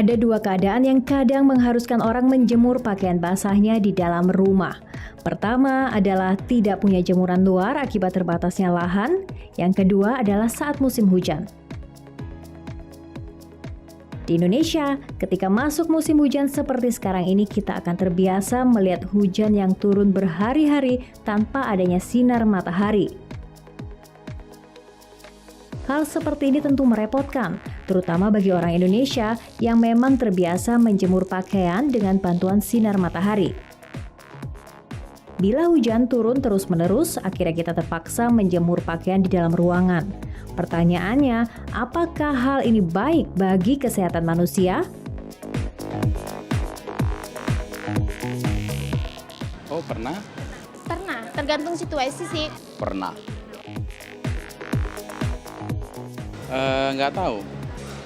Ada dua keadaan yang kadang mengharuskan orang menjemur pakaian basahnya di dalam rumah. Pertama adalah tidak punya jemuran luar akibat terbatasnya lahan. Yang kedua adalah saat musim hujan. Di Indonesia, ketika masuk musim hujan seperti sekarang ini, kita akan terbiasa melihat hujan yang turun berhari-hari tanpa adanya sinar matahari. Hal seperti ini tentu merepotkan, terutama bagi orang Indonesia yang memang terbiasa menjemur pakaian dengan bantuan sinar matahari. Bila hujan turun terus-menerus, akhirnya kita terpaksa menjemur pakaian di dalam ruangan. Pertanyaannya, apakah hal ini baik bagi kesehatan manusia? Oh, pernah? Pernah, tergantung situasi sih. Pernah. Nggak tahu.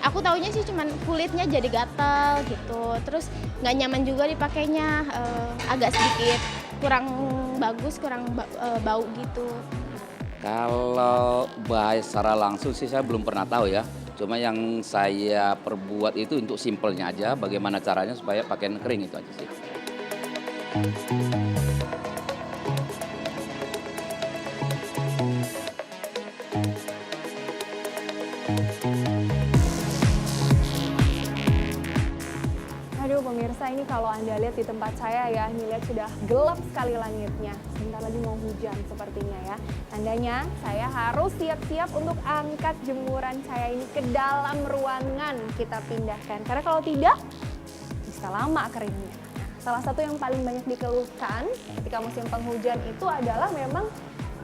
Aku taunya sih cuman kulitnya jadi gatal gitu, terus nggak nyaman juga dipakainya, agak sedikit kurang bagus, kurang bau gitu. Kalau bahaya secara langsung sih saya belum pernah tahu ya. Cuma yang saya perbuat itu untuk simpelnya aja, bagaimana caranya supaya pakaian kering itu aja sih. Aduh pemirsa, ini kalau Anda lihat di tempat saya ya, ini lihat sudah gelap sekali langitnya. Sebentar lagi mau hujan sepertinya ya. Tandanya saya harus siap-siap untuk angkat jemuran saya ini ke dalam ruangan kita pindahkan. Karena kalau tidak, bisa lama keringnya. Nah, salah satu yang paling banyak dikeluhkan ketika musim penghujan itu adalah memang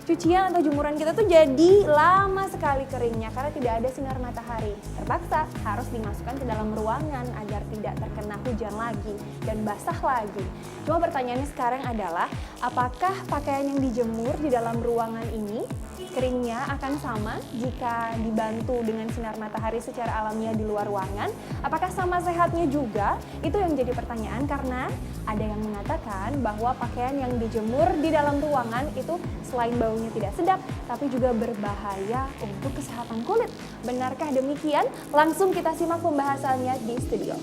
cucian atau jemuran kita tuh jadi lama sekali keringnya karena tidak ada sinar matahari. Terpaksa harus dimasukkan ke dalam ruangan agar tidak terkena hujan lagi dan basah lagi. Cuma pertanyaannya sekarang adalah, apakah pakaian yang dijemur di dalam ruangan ini keringnya akan sama jika dibantu dengan sinar matahari secara alamiah di luar ruangan? Apakah sama sehatnya juga? Itu yang jadi pertanyaan karena ada yang mengatakan bahwa pakaian yang dijemur di dalam ruangan itu selain baunya tidak sedap, tapi juga berbahaya untuk kesehatan kulit. Benarkah demikian? Langsung kita simak pembahasannya di studio.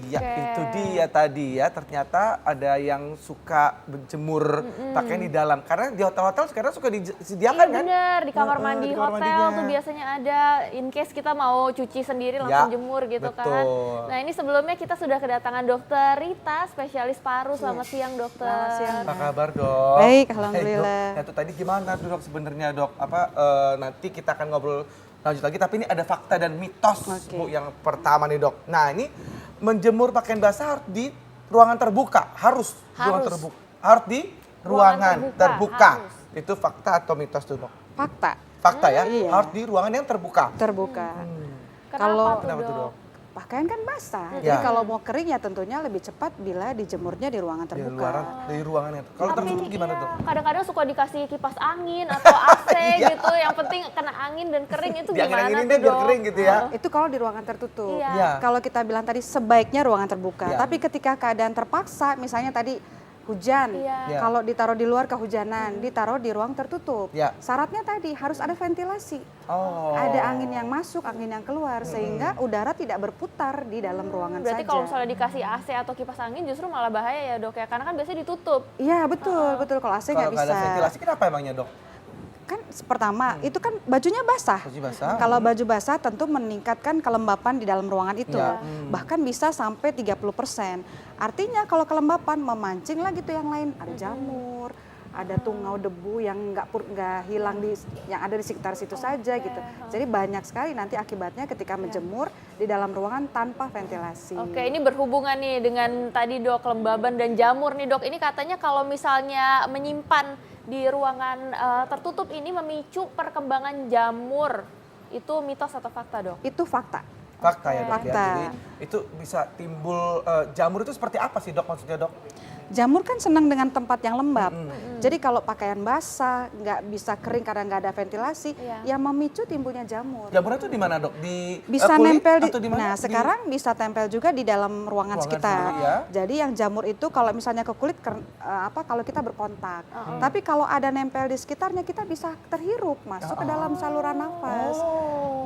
Ya, itu dia tadi ya, ternyata ada yang suka menjemur pakaian di dalam. Karena di hotel-hotel sekarang suka disediakan kan? Bener, di kamar mandi Di kamar hotel mandinya. tuh biasanya ada, in case kita mau cuci sendiri langsung jemur gitu kan. betul. Nah ini sebelumnya kita sudah kedatangan dokter Rita, spesialis paru. Selamat siang dokter. Selamat siang. Apa kabar dok? Baik, Dok, alhamdulillah. nah itu tadi gimana tuh dok sebenarnya dok? Nanti kita akan ngobrol lanjut lagi, tapi ini ada fakta dan mitos Bu yang pertama nih dok. Nah ini menjemur pakaian basah harus di ruangan terbuka, harus. Ruangan terbuka, harus di ruangan terbuka. harus. Itu fakta atau mitos tuh dok? Fakta Fakta ya, Iya. harus di ruangan yang terbuka. terbuka. Kenapa Kenapa tuh tuh dok? dok? Pakaian kan basah. Ya. Jadi kalau mau kering ya tentunya lebih cepat bila dijemurnya di ruangan Di terbuka. luaran, di ruangan yang kalau Tapi tertutup gimana iya, tuh? kadang-kadang suka dikasih kipas angin atau AC Iya. gitu, yang penting kena angin dan kering itu Di gimana angin-anginin tuh deh biar dok? kering gitu ya. Itu kalau di ruangan tertutup. Iya. Iya. Kalau kita bilang tadi sebaiknya ruangan terbuka. Iya. Tapi ketika keadaan terpaksa, misalnya tadi hujan, Iya. Iya. kalau ditaruh di luar kehujanan, ditaruh di ruang tertutup. Iya. Syaratnya tadi harus ada ventilasi. Oh. Ada angin yang masuk, angin yang keluar, sehingga udara tidak berputar di dalam ruangan Berarti saja. kalau misalnya dikasih AC atau kipas angin justru malah bahaya ya dok ya, karena kan biasanya ditutup. Iya betul, betul. Kalau AC Kalau nggak nggak bisa. ada ventilasi kenapa emangnya dok? Kan pertama, itu kan bajunya basah. Baju basah. Kalau baju basah tentu meningkatkan kelembapan di dalam ruangan itu. Iya. Bahkan bisa sampai 30%. Artinya kalau kelembapan memancing lah gitu yang lain. Ada jamur, ada tungau debu yang nggak hilang yang ada di sekitar situ saja gitu. Jadi banyak sekali nanti akibatnya ketika menjemur di dalam ruangan tanpa ventilasi. Oke, ini berhubungan nih dengan tadi dok, kelembaban dan jamur nih dok. Ini katanya kalau misalnya menyimpan di ruangan tertutup ini memicu perkembangan jamur. Itu mitos atau fakta dok? Itu fakta. Fakta ya dok ya. Fakta. Jadi itu bisa timbul jamur itu seperti apa sih dok maksudnya dok? Jamur kan senang dengan tempat yang lembab. Jadi kalau pakaian basah, nggak bisa kering karena nggak ada ventilasi, Iya. ya memicu timbulnya jamur. Jamurnya tuh di mana dok? Di Bisa kulit nempel di, atau di mana? nah sekarang bisa tempel juga di dalam ruangan sekitar. sendiri, ya? Jadi yang jamur itu kalau misalnya ke kulit kalau kita berkontak. Tapi kalau ada nempel di sekitarnya kita bisa terhirup masuk ke dalam saluran nafas.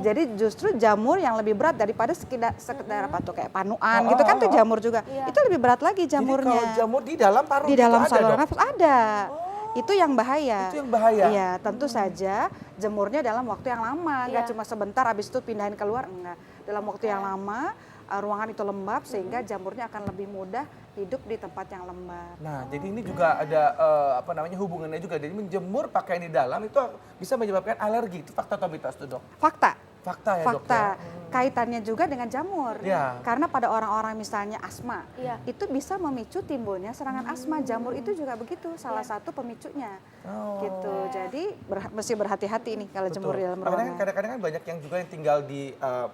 Jadi justru jamur yang lebih berat daripada sekedar apa tuh kayak panuan gitu kan tuh jamur juga. Itu lebih berat lagi Jadi kalau jamurnya. jamur di dalam paru Di itu dalam ada, saluran dok? nafas ada. Itu yang bahaya. Itu yang bahaya? Iya, tentu saja jemurnya dalam waktu yang lama, nggak Iya. cuma sebentar habis itu pindahin keluar, enggak. Dalam waktu yang lama, ruangan itu lembab sehingga jamurnya akan lebih mudah hidup di tempat yang lembab. Nah, jadi ini juga ada hubungannya juga. Jadi menjemur pakaian di dalam itu bisa menyebabkan alergi. Itu fakta atau mitos tuh, Dok? Fakta. Fakta ya, Dok? Fakta. Ya? Kaitannya juga dengan jamur. Iya. Karena pada orang-orang misalnya asma, Iya. itu bisa memicu timbulnya serangan asma. Jamur itu juga begitu, salah satu pemicunya. Oh. Gitu. Jadi mesti berhati-hati nih kalau jemur di dalam Makanya kan ruangan. kadang-kadang kan banyak yang juga yang tinggal di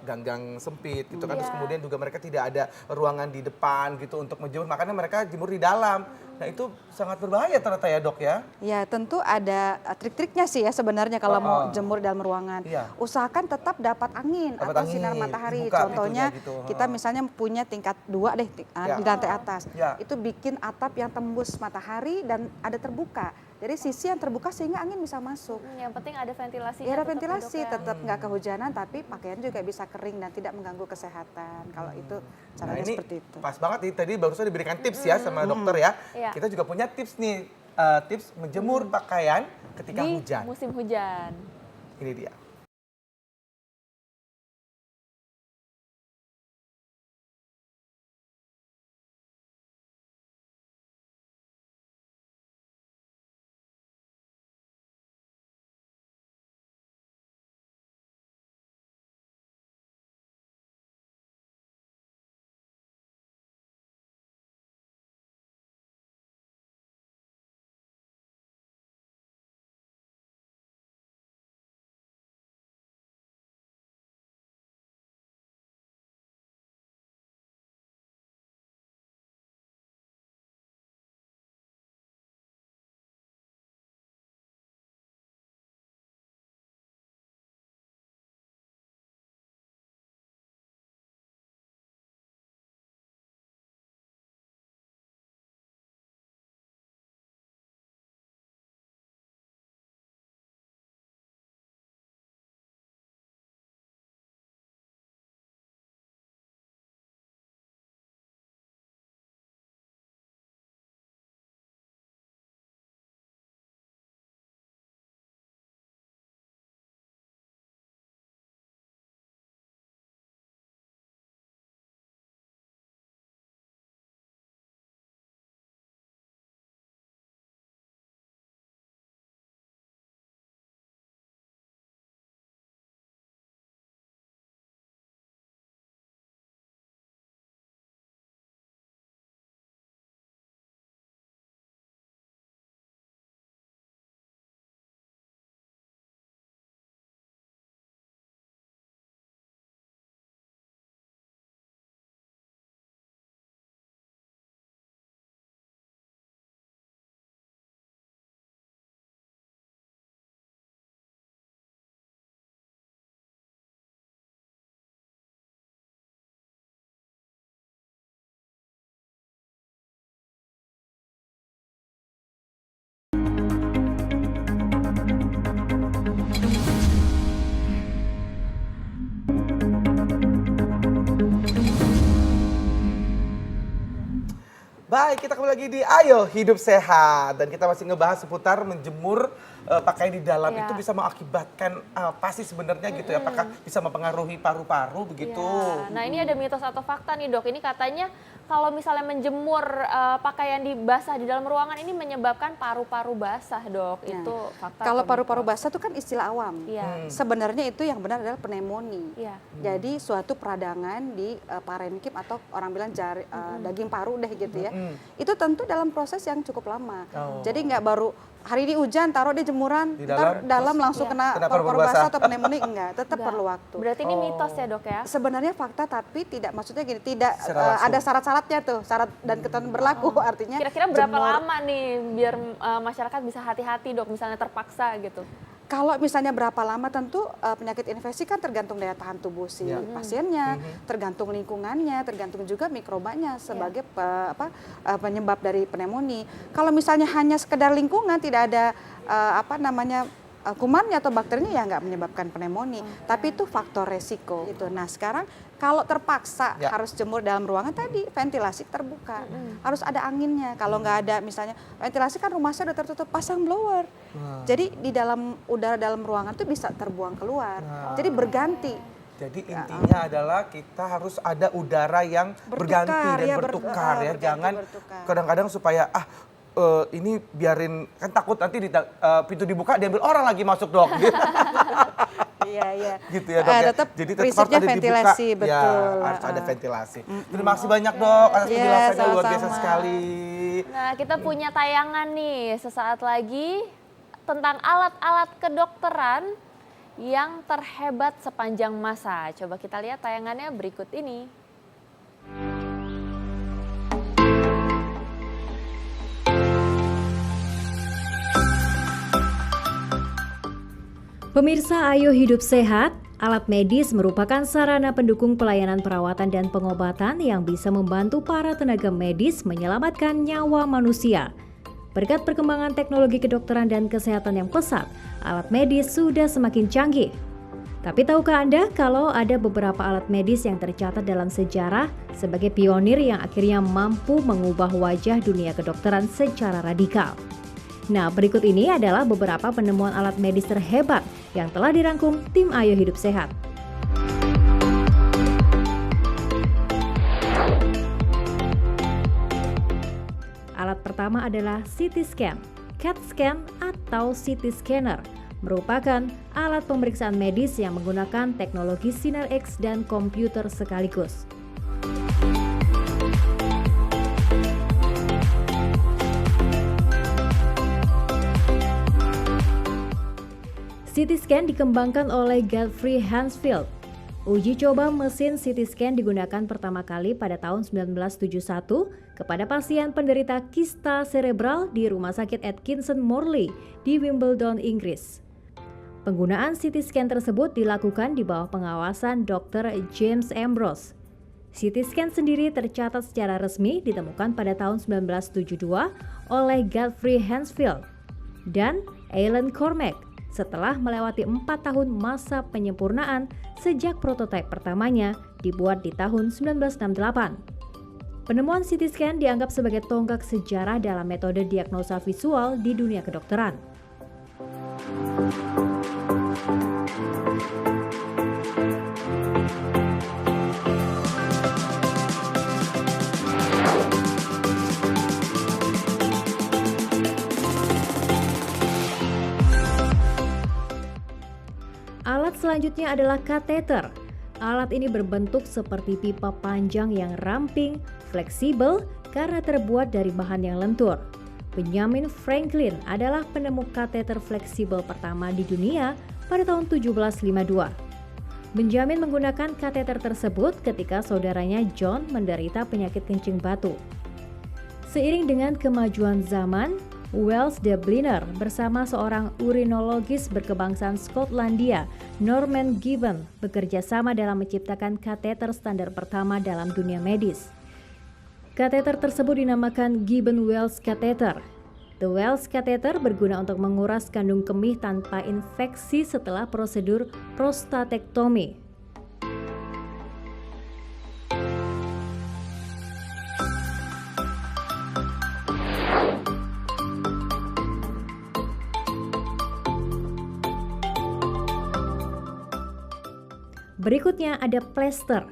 gang-gang sempit gitu kan. Terus kemudian juga mereka tidak ada ruangan di depan gitu untuk menjemur. Makanya mereka jemur di dalam. Nah itu sangat berbahaya ternyata ya dok ya. Ya tentu ada trik-triknya sih ya sebenarnya kalau mau jemur dalam ruangan. Iya. Usahakan tetap dapat angin Dapat atau angin, sinar matahari. dibuka Contohnya pintunya gitu. kita misalnya punya tingkat 2 deh Ya. di lantai atas. Ya. Itu bikin atap yang tembus matahari dan ada terbuka. Dari sisi yang terbuka sehingga angin bisa masuk. Yang penting ada ventilasi. Ya ada ventilasi, tetap nggak kehujanan tapi pakaian juga bisa kering dan tidak mengganggu kesehatan. Kalau itu Nah caranya ini seperti itu. pas banget nih tadi barusan diberikan tips ya sama dokter ya. Iya. Kita juga punya tips nih, tips menjemur pakaian ketika di hujan. musim hujan. Ini dia. Baik, kita kembali lagi di Ayo Hidup Sehat dan kita masih ngebahas seputar menjemur pakaian di dalam itu bisa mengakibatkan apa sih sebenarnya gitu ya? Apakah bisa mempengaruhi paru-paru begitu? Ya. Nah ini ada mitos atau fakta nih dok. Ini katanya kalau misalnya menjemur pakaian basah di dalam ruangan ini menyebabkan paru-paru basah dok. Nah, Itu fakta. Kalau atau paru-paru mitos? basah itu kan istilah awam. Iya. Sebenarnya itu yang benar adalah pneumonia. Iya. Jadi suatu peradangan di parenkim atau orang bilang daging paru deh gitu ya. Itu tentu dalam proses yang cukup lama. Oh. Jadi nggak baru hari ini hujan taruh di jemuran, Di ntar dalam langsung kena kena paru-paru paru-paru basah. basah atau pneumonia, enggak, tetap Enggak. perlu waktu. Berarti ini mitos ya dok ya? Sebenarnya fakta tapi tidak, maksudnya gini, tidak Secara langsung. ada syarat-syaratnya tuh, syarat dan ketentuan berlaku, artinya Kira-kira berapa jemur. lama nih biar masyarakat bisa hati-hati dok, misalnya terpaksa gitu? Kalau misalnya berapa lama, tentu penyakit infeksi kan tergantung daya tahan tubuh si pasiennya, tergantung lingkungannya, tergantung juga mikrobanya sebagai penyebab dari pneumonia. Kalau misalnya hanya sekedar lingkungan, tidak ada kumannya atau bakterinya, ya nggak menyebabkan pneumonia. Tapi itu faktor resiko. Gitu. Nah sekarang kalau terpaksa harus jemur dalam ruangan, tadi ventilasi terbuka, harus ada anginnya. Kalau nggak ada, misalnya ventilasi kan rumahnya udah tertutup, pasang blower. Jadi di dalam udara dalam ruangan itu bisa terbuang keluar. Jadi berganti. Jadi intinya adalah kita harus ada udara yang berganti dan ya, bertukar ya. berganti, Jangan bertukar. kadang-kadang supaya ini biarin, kan takut nanti pintu dibuka diambil orang lagi masuk dok. Iya. Gitu ya dok ya. Tetap Jadi tetap harus prinsipnya ada ventilasi, dibuka. betul. Ya, harus ada ventilasi. Terima kasih banyak dok atas penjelasannya, luar biasa sama-sama. sekali. Nah, kita punya tayangan nih sesaat lagi tentang alat-alat kedokteran yang terhebat sepanjang masa. Coba kita lihat tayangannya berikut ini. Pemirsa, ayo hidup sehat. Alat medis merupakan sarana pendukung pelayanan perawatan dan pengobatan yang bisa membantu para tenaga medis menyelamatkan nyawa manusia. Berkat perkembangan teknologi kedokteran dan kesehatan yang pesat, alat medis sudah semakin canggih. Tapi tahukah Anda kalau ada beberapa alat medis yang tercatat dalam sejarah sebagai pionir yang akhirnya mampu mengubah wajah dunia kedokteran secara radikal? Nah, berikut ini adalah beberapa penemuan alat medis terhebat yang telah dirangkum tim Ayo Hidup Sehat. Alat pertama adalah CT scan, CAT scan atau CT scanner. Merupakan alat pemeriksaan medis yang menggunakan teknologi sinar X dan komputer sekaligus. CT scan dikembangkan oleh Godfrey Hansfield. Uji coba mesin CT scan digunakan pertama kali pada tahun 1971 kepada pasien penderita kista cerebral di Rumah Sakit Atkinson Morley di Wimbledon, Inggris. Penggunaan CT scan tersebut dilakukan di bawah pengawasan Dr. James Ambrose. CT scan sendiri tercatat secara resmi ditemukan pada tahun 1972 oleh Godfrey Hansfield dan Alan Cormack setelah melewati 4 tahun masa penyempurnaan sejak prototipe pertamanya dibuat di tahun 1968. Penemuan CT scan dianggap sebagai tonggak sejarah dalam metode diagnosa visual di dunia kedokteran. Alat selanjutnya adalah kateter. Alat ini berbentuk seperti pipa panjang yang ramping, fleksibel karena terbuat dari bahan yang lentur. Benjamin Franklin adalah penemu kateter fleksibel pertama di dunia pada tahun 1752. Benjamin menggunakan kateter tersebut ketika saudaranya John menderita penyakit kencing batu. Seiring dengan kemajuan zaman, Wells de Bliner bersama seorang urinologis berkebangsaan Skotlandia, Norman Gibbon, bekerja sama dalam menciptakan kateter standar pertama dalam dunia medis. Kateter tersebut dinamakan Gibbon-Wells catheter. The Wells catheter berguna untuk menguras kandung kemih tanpa infeksi setelah prosedur prostatektomi. Berikutnya ada plester.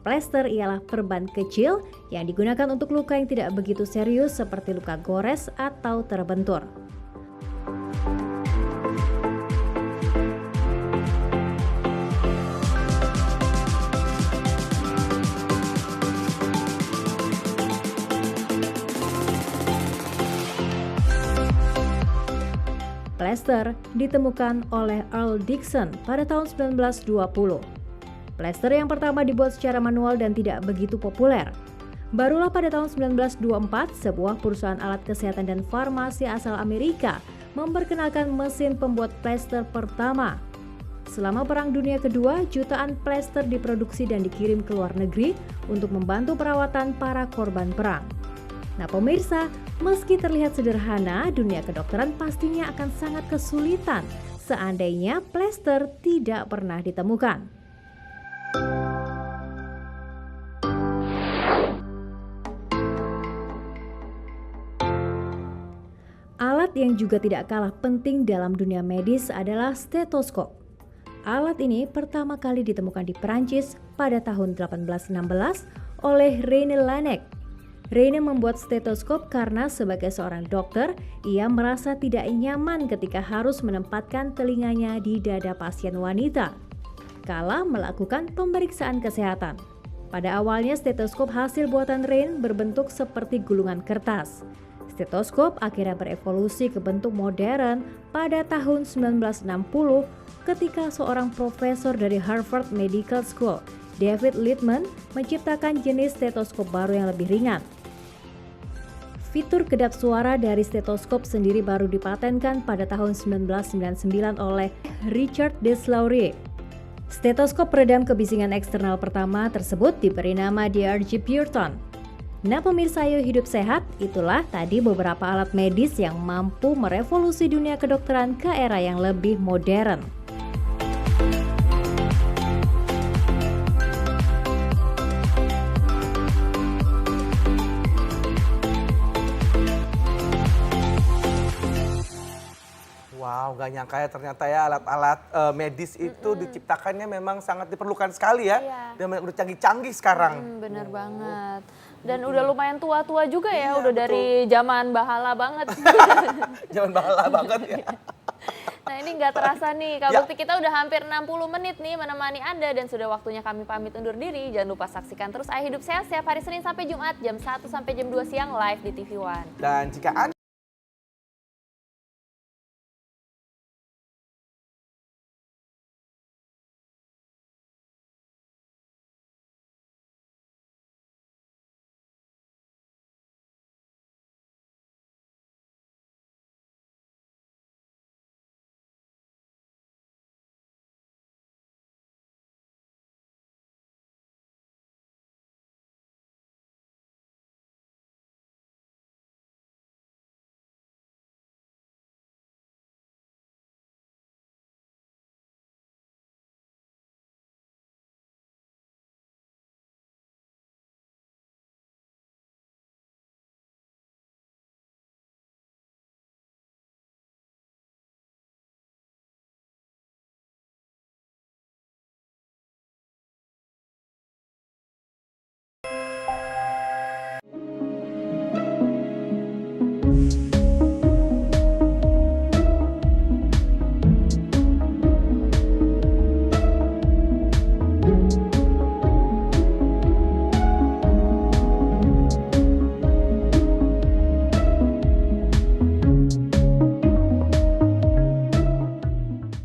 Plester ialah perban kecil yang digunakan untuk luka yang tidak begitu serius seperti luka gores atau terbentur. plester ditemukan oleh Earl Dixon pada tahun 1920. Plester yang pertama dibuat secara manual dan tidak begitu populer. Barulah pada tahun 1924, sebuah perusahaan alat kesehatan dan farmasi asal Amerika memperkenalkan mesin pembuat plester pertama. Selama Perang Dunia Kedua, jutaan plester diproduksi dan dikirim ke luar negeri untuk membantu perawatan para korban perang. Nah pemirsa, meski terlihat sederhana, dunia kedokteran pastinya akan sangat kesulitan seandainya plester tidak pernah ditemukan. Alat yang juga tidak kalah penting dalam dunia medis adalah stetoskop. Alat ini pertama kali ditemukan di Perancis pada tahun 1816 oleh René Laennec. René membuat stetoskop karena sebagai seorang dokter, ia merasa tidak nyaman ketika harus menempatkan telinganya di dada pasien wanita kala melakukan pemeriksaan kesehatan. Pada awalnya stetoskop hasil buatan René berbentuk seperti gulungan kertas. Stetoskop akhirnya berevolusi ke bentuk modern pada tahun 1960 ketika seorang profesor dari Harvard Medical School, David Littman, menciptakan jenis stetoskop baru yang lebih ringan. Fitur kedap suara dari stetoskop sendiri baru dipatenkan pada tahun 1999 oleh Richard Deslauriers. Stetoskop peredam kebisingan eksternal pertama tersebut diberi nama DRG Pureton. Nah pemirsa Ayo Hidup Sehat, itulah tadi beberapa alat medis yang mampu merevolusi dunia kedokteran ke era yang lebih modern. Wow, gak nyangka ya ternyata ya alat-alat medis itu diciptakannya memang sangat diperlukan sekali ya. Iya. Dan udah canggih-canggih sekarang. Bener banget. Dan udah lumayan tua-tua juga ya, Iya, udah betul. dari zaman bahala banget. Jangan bahala banget ya. Nah ini nggak terasa nih, Kak Ya. Bekti, kita udah hampir 60 menit nih menemani Anda dan sudah waktunya kami pamit undur diri. Jangan lupa saksikan terus Ayo Hidup Sehat setiap hari Senin sampai Jumat jam 1 sampai jam 2 siang live di TV One. Dan jika Anda